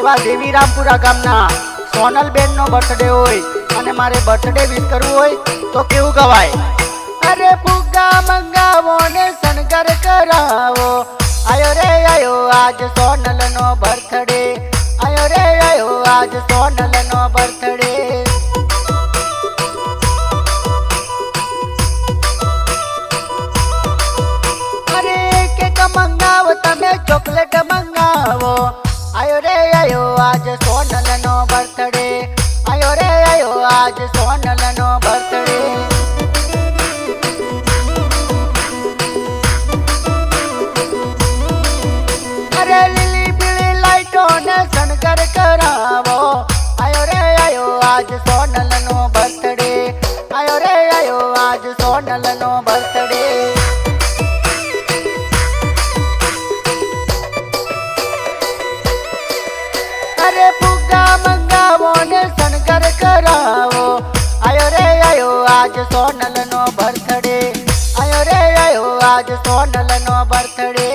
એવા દેવીરામપુરા ગામના સોનલબેન નો બર્થડે હોય અને મારે બર્થડે વિશ કરવું હોય તો કેવું ગવાય? અરે ફુગ્ગા મંગાવો ને શણગાર કરાવો, આયો રે આયો આજ સોનલ નો બર્થડે, આયો રે આયો આજ સોનલ નો બર્થડે। અરે કેક મંગાવો તમે ચોકલેટ મંગાવો, આયો રે આયો આજ સોનલ નો બર્થડે, આયો રે આયો આજ સોનલ નો બર્થડે। અરે લીલી પીળી લાઈટો ને શણગાર કરાવો, આયો રે આયો આજ સોનલ નો બર્થડે, આયો રે આયો આજ સોનલ નો બર્થડે। અરે ફુગ્ગા મંગાવો ને શણગાર કરાવો, આયો રે આયો આજ સોનલ નો બર્થડે, આયો રે આયો આજ સોનલ નો બર્થડે।